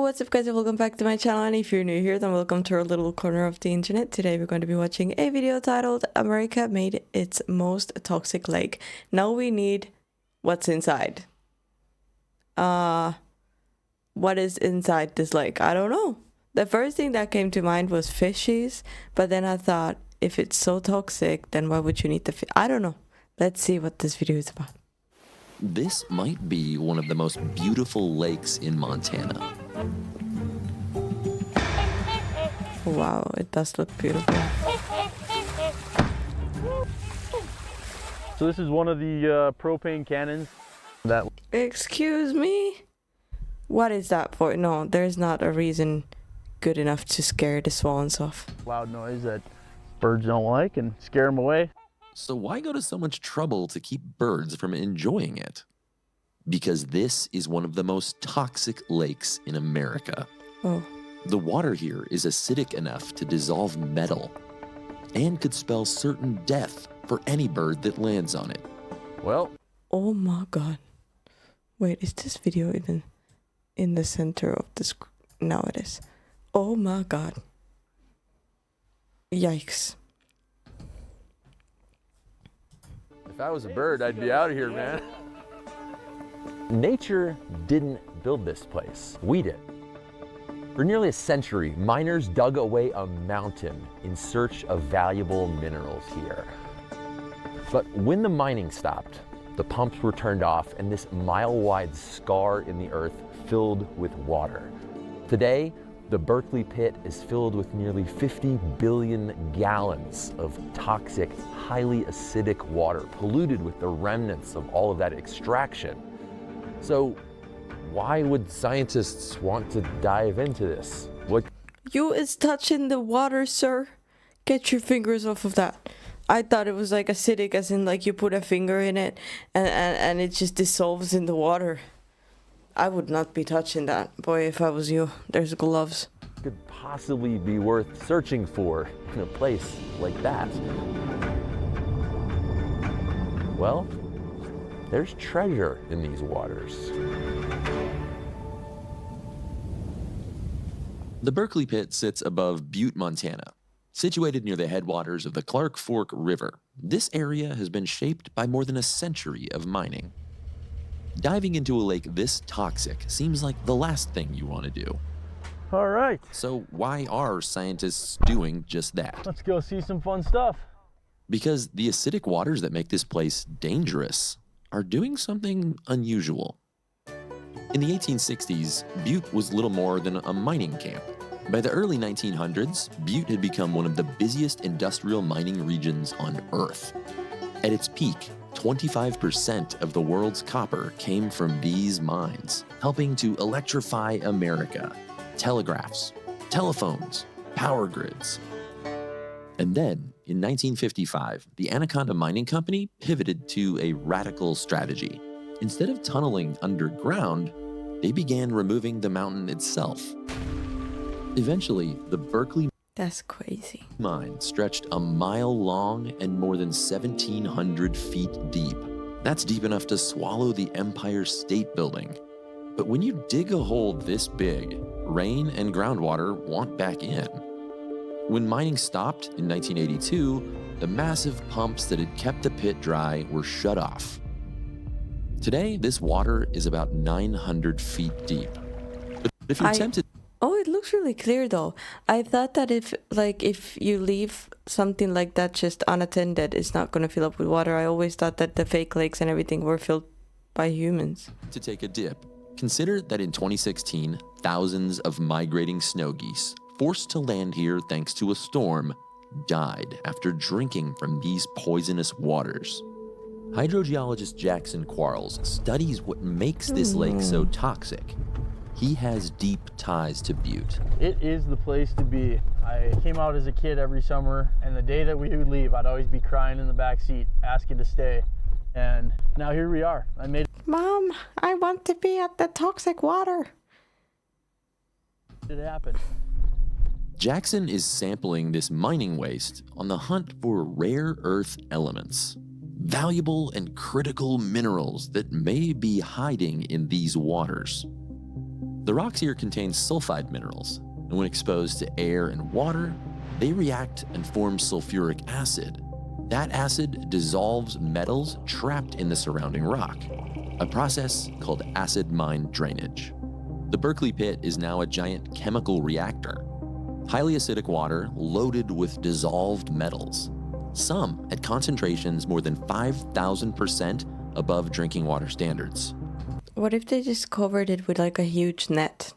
what's up guys, and welcome back to my channel. And if you're new here, then welcome to our little corner of the internet. Today we're going to be watching a video titled America Made Its Most Toxic Lake. Now we need what's inside. What is inside this lake? I don't know. The first thing that came to mind was fishies, but then I thought, if it's so toxic, then why would you need the fish? I don't know. Let's see what this video is about. This might be one of the most beautiful lakes in Montana. Wow, it does look beautiful. So this is one of the propane cannons. Excuse me? What is that for? No, there's not a reason good enough to scare the swans off. Loud noise that birds don't like and scare them away. So why go to so much trouble to keep birds from enjoying it? Because this is one of the most toxic lakes in America. Oh. The water here is acidic enough to dissolve metal and could spell certain death for any bird that lands on it. Well. Oh my God. Wait, is this video even in the center of the screen? No, it is. Oh my God. Yikes. If I was a bird, I'd be out of here, man. Nature didn't build this place. We did. For nearly a century, miners dug away a mountain in search of valuable minerals here. But when the mining stopped, the pumps were turned off and this mile-wide scar in the earth filled with water. Today, the Berkeley Pit is filled with nearly 50 billion gallons of toxic, highly acidic water, polluted with the remnants of all of that extraction. So why would scientists want to dive into this? What? You is touching the water, sir. Get your fingers off of that. I thought it was like acidic, as in like you put a finger in it and it just dissolves in the water. I would not be touching that. Boy, if I was you, there's gloves. Could possibly be worth searching for in a place like that? Well, there's treasure in these waters. The Berkeley Pit sits above Butte, Montana. Situated near the headwaters of the Clark Fork River, this area has been shaped by more than a century of mining. Diving into a lake this toxic seems like the last thing you want to do. All right. So why are scientists doing just that? Let's go see some fun stuff. Because the acidic waters that make this place dangerous are doing something unusual. In the 1860s, Butte was little more than a mining camp. By the early 1900s, Butte had become one of the busiest industrial mining regions on Earth. At its peak, 25% of the world's copper came from these mines, helping to electrify America. Telegraphs, telephones, power grids. And then, in 1955, the Anaconda Mining Company pivoted to a radical strategy. Instead of tunneling underground, they began removing the mountain itself. Eventually, the Berkeley That's crazy. mine stretched a mile long and more than 1,700 feet deep. That's deep enough to swallow the Empire State Building. But when you dig a hole this big, rain and groundwater want back in. When mining stopped in 1982, the massive pumps that had kept the pit dry were shut off. Today, this water is about 900 feet deep. But if you're tempted... Oh, it looks really clear though. I thought that if you leave something like that just unattended, it's not going to fill up with water. I always thought that the fake lakes and everything were filled by humans. To take a dip, consider that in 2016, thousands of migrating snow geese, forced to land here thanks to a storm, died after drinking from these poisonous waters. Hydrogeologist Jackson Quarles studies what makes this lake so toxic. He has deep ties to Butte. It is the place to be. I came out as a kid every summer, and the day that we would leave, I'd always be crying in the back seat, asking to stay. And now here we are. Mom, I want to be at the toxic water. It happened. Jackson is sampling this mining waste on the hunt for rare earth elements, valuable and critical minerals that may be hiding in these waters. The rocks here contain sulfide minerals, and when exposed to air and water, they react and form sulfuric acid. That acid dissolves metals trapped in the surrounding rock, a process called acid mine drainage. The Berkeley Pit is now a giant chemical reactor, highly acidic water loaded with dissolved metals, some at concentrations more than 5,000% above drinking water standards. What if they just covered it with like a huge net?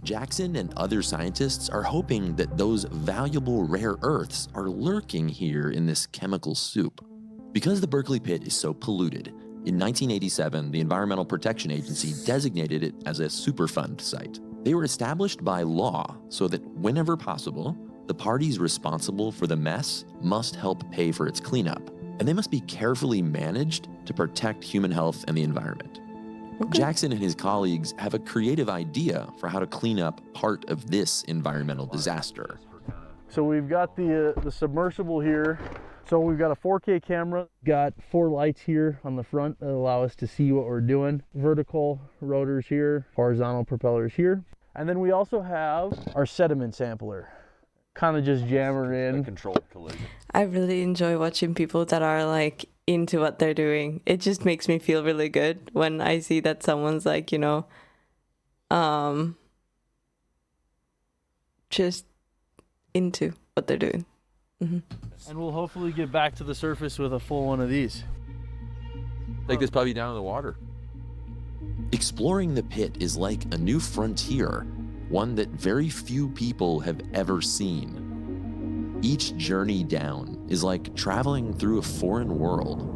Jackson and other scientists are hoping that those valuable rare earths are lurking here in this chemical soup. Because the Berkeley Pit is so polluted, in 1987, the Environmental Protection Agency designated it as a Superfund site. They were established by law so that whenever possible, the parties responsible for the mess must help pay for its cleanup, and they must be carefully managed to protect human health and the environment. Okay. Jackson and his colleagues have a creative idea for how to clean up part of this environmental disaster. So we've got the submersible here. So we've got a 4K camera, got 4 lights here on the front that allow us to see what we're doing. Vertical rotors here, horizontal propellers here. And then we also have our sediment sampler. Kind of just jam her in. A controlled collision. I really enjoy watching people that are like into what they're doing. It just makes me feel really good when I see that someone's like, you know, just into what they're doing. Mm-hmm. And we'll hopefully get back to the surface with a full one of these. Take this puppy down in the water. Exploring the pit is like a new frontier, one that very few people have ever seen. Each journey down is like traveling through a foreign world.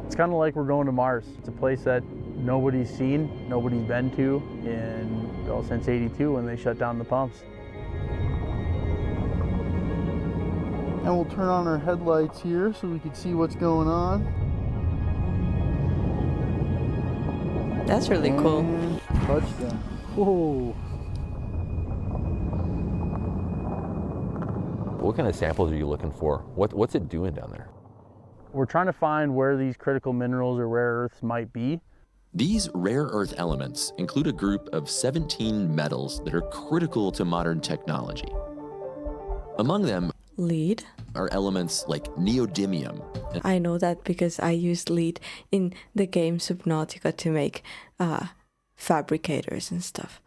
It's kind of like we're going to Mars. It's a place that nobody's seen, nobody's been to since '82 when they shut down the pumps. And we'll turn on our headlights here so we can see what's going on. That's really cool. And touchdown. Whoa. What kind of samples are you looking for? What's it doing down there? We're trying to find where these critical minerals or rare earths might be. These rare earth elements include a group of 17 metals that are critical to modern technology. Among them Lead? are elements like neodymium. I know that because I used lead in the game Subnautica to make fabricators and stuff.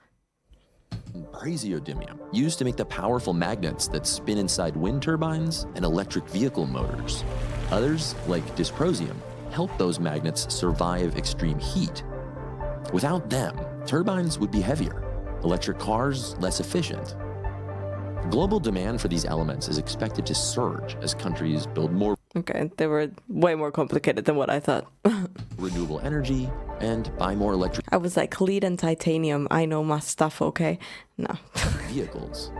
Praseodymium, used to make the powerful magnets that spin inside wind turbines and electric vehicle motors. Others, like dysprosium, help those magnets survive extreme heat. Without them, turbines would be heavier, electric cars less efficient. Global demand for these elements is expected to surge as countries build more Okay, they were way more complicated than what I thought. renewable energy and buy more electric I was like, lead and titanium, I know my stuff, okay? No. vehicles.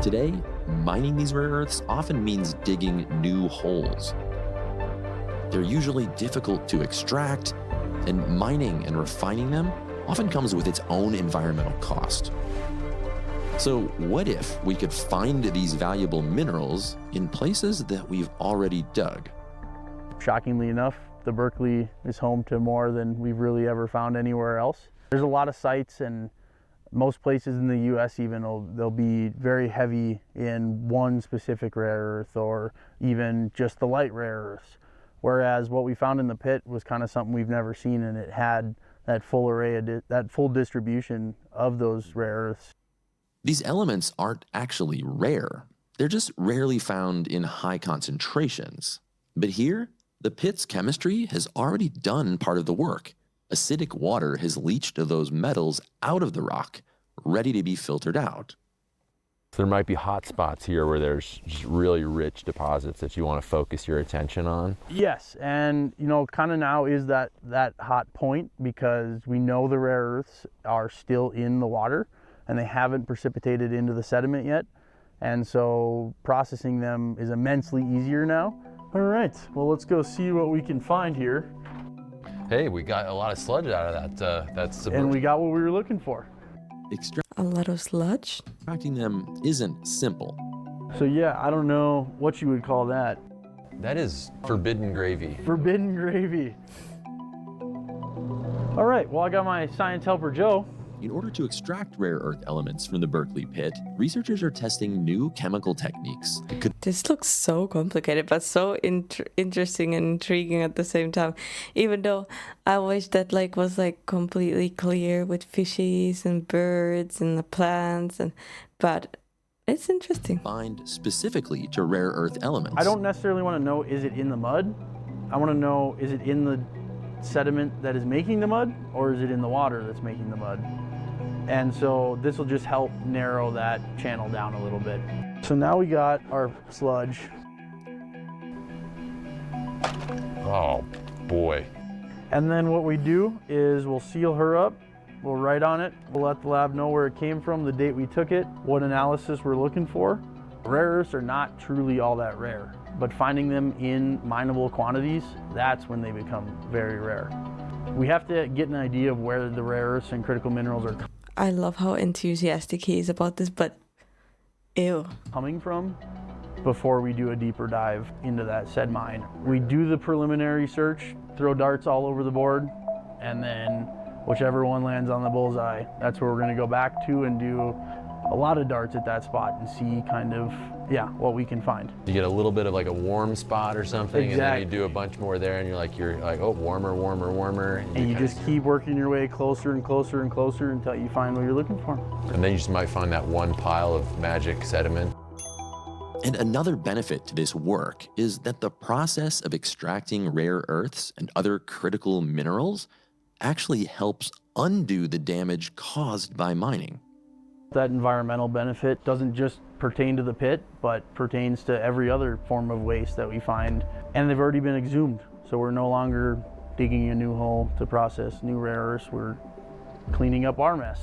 Today, mining these rare earths often means digging new holes. They're usually difficult to extract, and mining and refining them often comes with its own environmental cost. So what if we could find these valuable minerals in places that we've already dug? Shockingly enough, the Berkeley is home to more than we've really ever found anywhere else. There's a lot of sites, and most places in the US even, they'll be very heavy in one specific rare earth or even just the light rare earths. Whereas what we found in the pit was kind of something we've never seen, and it had that full array, that full distribution of those rare earths. These elements aren't actually rare. They're just rarely found in high concentrations. But here, the pit's chemistry has already done part of the work. Acidic water has leached those metals out of the rock, ready to be filtered out. There might be hot spots here where there's just really rich deposits that you want to focus your attention on. Yes, and kind of now is that hot point, because we know the rare earths are still in the water and they haven't precipitated into the sediment yet. And so processing them is immensely easier now. All right, well, let's go see what we can find here. Hey, we got a lot of sludge out of that And we got what we were looking for. A lot of sludge? Extracting them isn't simple. So yeah, I don't know what you would call that. That is forbidden gravy. Forbidden gravy. All right, well, I got my science helper, Joe. In order to extract rare earth elements from the Berkeley Pit, researchers are testing new chemical techniques that could This looks so complicated, but so interesting and intriguing at the same time. Even though I wish that lake was like completely clear with fishies and birds and the plants, but it's interesting. bind specifically to rare earth elements. I don't necessarily want to know, is it in the mud? I want to know, is it in the sediment that is making the mud, or is it in the water that's making the mud? And so this will just help narrow that channel down a little bit. So now we got our sludge. Oh, boy. And then what we do is we'll seal her up, we'll write on it, we'll let the lab know where it came from, the date we took it, what analysis we're looking for. Rare earths are not truly all that rare, but finding them in mineable quantities, that's when they become very rare. We have to get an idea of where the rare earths and critical minerals are I love how enthusiastic he is about this, but ew. coming from before we do a deeper dive into that said mine. We do the preliminary search, throw darts all over the board, and then whichever one lands on the bullseye, that's where we're going to go back to and do a lot of darts at that spot and see kind of, what we can find. You get a little bit of like a warm spot or something, Exactly. and then you do a bunch more there, and you're like, oh, warmer, warmer, warmer. And you just keep working your way closer and closer and closer until you find what you're looking for. And then you just might find that one pile of magic sediment. And another benefit to this work is that the process of extracting rare earths and other critical minerals actually helps undo the damage caused by mining. That environmental benefit doesn't just pertain to the pit, but pertains to every other form of waste that we find. And they've already been exhumed, so we're no longer digging a new hole to process new rare earths. We're cleaning up our mess.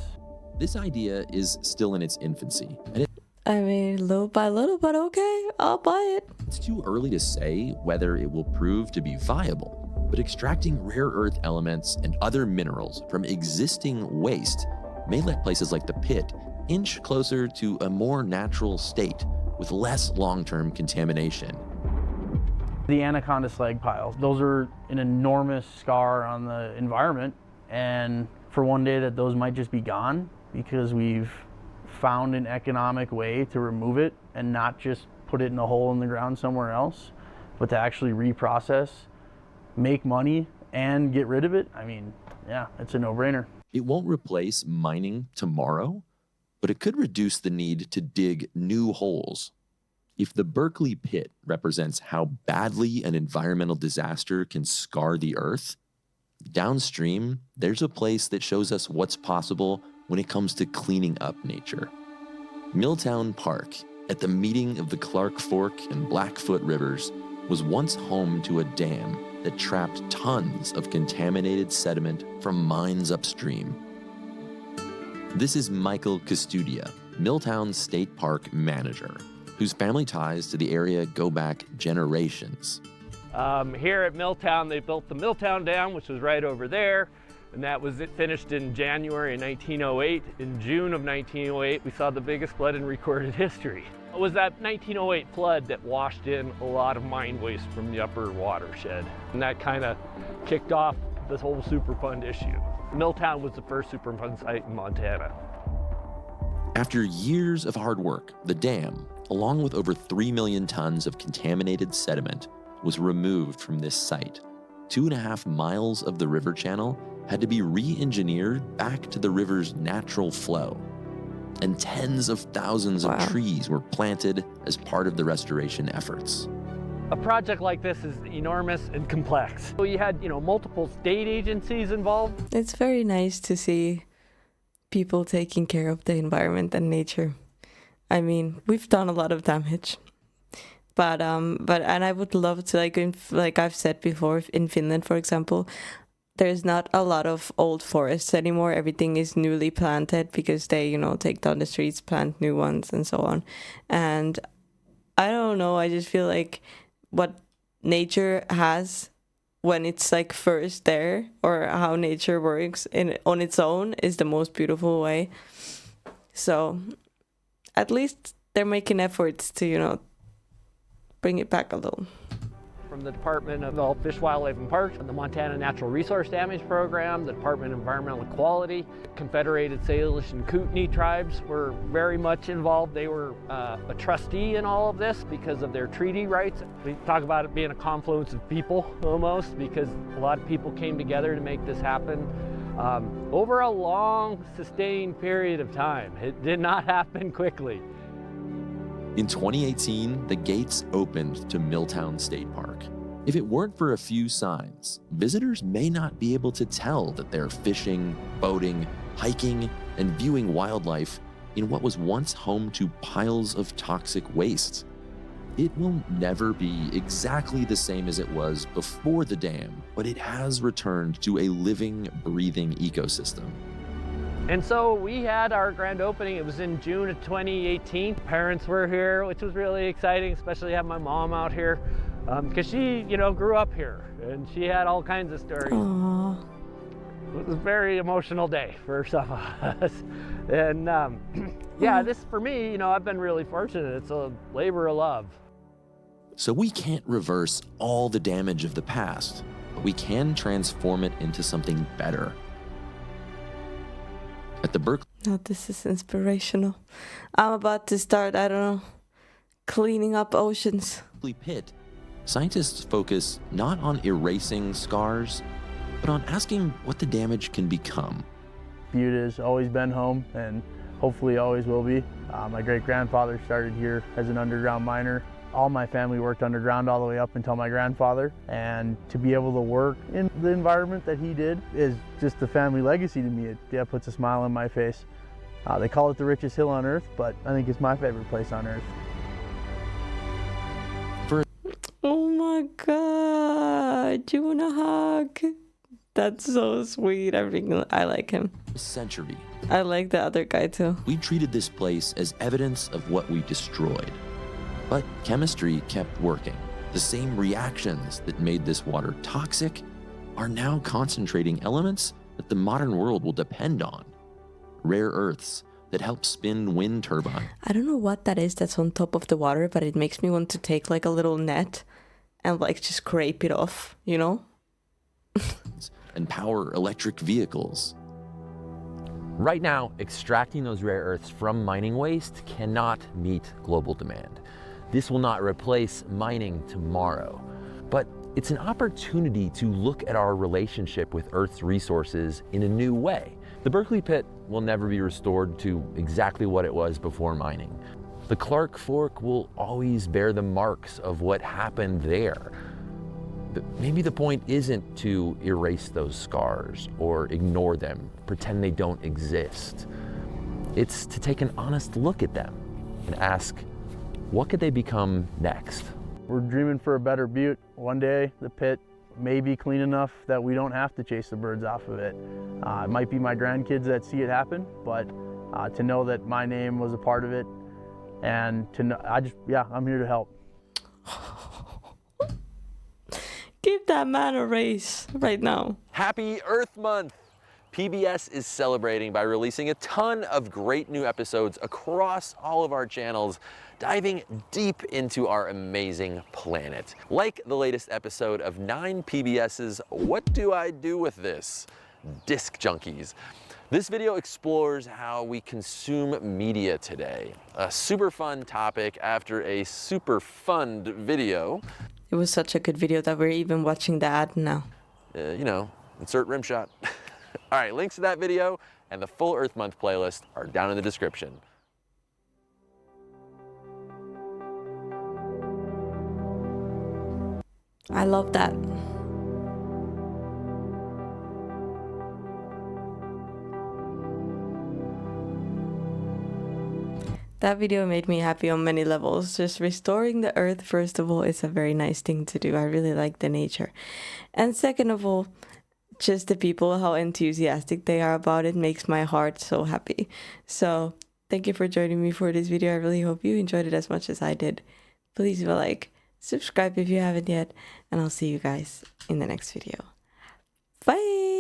This idea is still in its infancy, and I mean, little by little, but okay, I'll buy it. it's too early to say whether it will prove to be viable. But extracting rare earth elements and other minerals from existing waste may let places like the pit inch closer to a more natural state with less long-term contamination. The anaconda slag piles, those are an enormous scar on the environment, and for one day that those might just be gone because we've found an economic way to remove it and not just put it in a hole in the ground somewhere else, but to actually reprocess, make money, and get rid of it. I mean, it's a no-brainer. It won't replace mining tomorrow, but it could reduce the need to dig new holes. If the Berkeley Pit represents how badly an environmental disaster can scar the earth, downstream, there's a place that shows us what's possible when it comes to cleaning up nature. Milltown Park, at the meeting of the Clark Fork and Blackfoot Rivers, was once home to a dam that trapped tons of contaminated sediment from mines upstream. This is Michael Custodia, Milltown State Park manager, whose family ties to the area go back generations. Here at Milltown, they built the Milltown Dam, which was right over there, and that was it finished in January of 1908. In June of 1908, we saw the biggest flood in recorded history. It was that 1908 flood that washed in a lot of mine waste from the upper watershed, and that kind of kicked off this whole Superfund issue. Milltown was the first Superfund site in Montana. After years of hard work, the dam, along with over 3 million tons of contaminated sediment, was removed from this site. 2.5 miles of the river channel had to be re-engineered back to the river's natural flow. And tens of thousands of trees were planted as part of the restoration efforts. A project like this is enormous and complex. So you had, multiple state agencies involved. It's very nice to see people taking care of the environment and nature. I mean, we've done a lot of damage. But I would love to, like I've said before, in Finland, for example, there's not a lot of old forests anymore. Everything is newly planted because they, take down the streets, plant new ones, and so on. And I don't know, I just feel like what nature has when it's like first there, or how nature works on its own, is the most beautiful way. So at least they're making efforts to, bring it back a little. from the Department of Fish, Wildlife and Parks, the Montana Natural Resource Damage Program, the Department of Environmental Quality, Confederated Salish and Kootenai tribes were very much involved. They were a trustee in all of this because of their treaty rights. We talk about it being a confluence of people almost, because a lot of people came together to make this happen over a long, sustained period of time. It did not happen quickly. In 2018, the gates opened to Milltown State Park. If it weren't for a few signs, visitors may not be able to tell that they're fishing, boating, hiking, and viewing wildlife in what was once home to piles of toxic waste. It will never be exactly the same as it was before the dam, but it has returned to a living, breathing ecosystem. And so we had our grand opening. It was in June of 2018. Parents were here, which was really exciting, especially to have my mom out here, because she, grew up here and she had all kinds of stories. Aww. It was a very emotional day for some of us. And yeah, this for me, I've been really fortunate. It's a labor of love. So we can't reverse all the damage of the past, but we can transform it into something better. At the Berkeley No, this is inspirational. I'm about to start, cleaning up oceans. Pit, scientists focus not on erasing scars, but on asking what the damage can become. Butte has always been home and hopefully always will be. My great-grandfather started here as an underground miner. All my family worked underground all the way up until my grandfather, and to be able to work in the environment that he did is just a family legacy to me. It puts a smile on my face. They call it the richest hill on earth, but I think it's my favorite place on earth. Oh my God, you want a hug? That's so sweet. I like him. A century, I like the other guy too. we treated this place as evidence of what we destroyed. But chemistry kept working. The same reactions that made this water toxic are now concentrating elements that the modern world will depend on. Rare earths that help spin wind turbines. I don't know what that is that's on top of the water, but it makes me want to take like a little net and like just scrape it off, And power electric vehicles. Right now, extracting those rare earths from mining waste cannot meet global demand. This will not replace mining tomorrow, but it's an opportunity to look at our relationship with Earth's resources in a new way. The Berkeley Pit will never be restored to exactly what it was before mining. The Clark Fork will always bear the marks of what happened there. But maybe the point isn't to erase those scars or ignore them, pretend they don't exist. It's to take an honest look at them and ask, what could they become next? We're dreaming for a better Butte. One day, the pit may be clean enough that we don't have to chase the birds off of it. It might be my grandkids that see it happen, but to know that my name was a part of it, and to know, I'm here to help. Give that man a raise right now. Happy Earth Month! PBS is celebrating by releasing a ton of great new episodes across all of our channels, diving deep into our amazing planet. Like the latest episode of 9 PBS's What Do I Do With This? Disc Junkies. This video explores how we consume media today. A super fun topic after a super fun video. It was such a good video that we're even watching the ad now. Insert rim shot. All right, links to that video and the full Earth Month playlist are down in the description. I love that. That video made me happy on many levels. Just restoring the earth, first of all, is a very nice thing to do. I really like the nature. And second of all, just the people, how enthusiastic they are about it makes my heart so happy. So thank you for joining me for this video. I really hope you enjoyed it as much as I did. Please leave a like, subscribe if you haven't yet, and I'll see you guys in the next video. Bye!